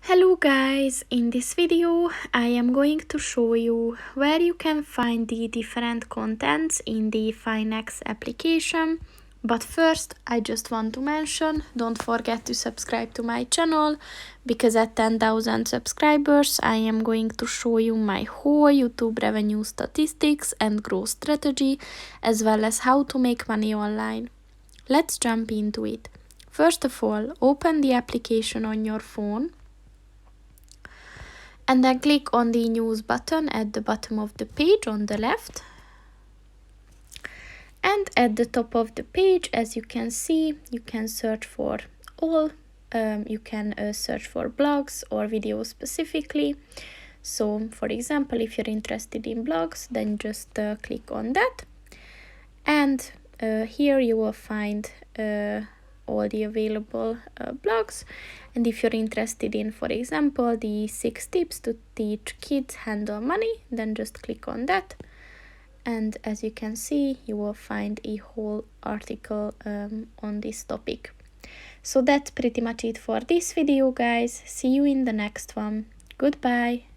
Hello guys, in this video I am going to show you where you can find the different contents in the Finax application. But first I just want to mention, don't forget to subscribe to my channel, because at 10,000 subscribers I am going to show you my whole YouTube revenue statistics and growth strategy, as well as how to make money online. Let's jump into it. First of all, open the application on your phone and then click on the news button at the bottom of the page on the left. And at the top of the page, as you can see, you can search for all. You can search for blogs or videos specifically. So for example, if you're interested in blogs, then just click on that. And here you will find all the available blogs. And if you're interested in, for example, the 6 tips to teach kids handle money, then just click on that. And as you can see, you will find a whole article on this topic. So that's pretty much it for this video, guys. See you in the next one. Goodbye.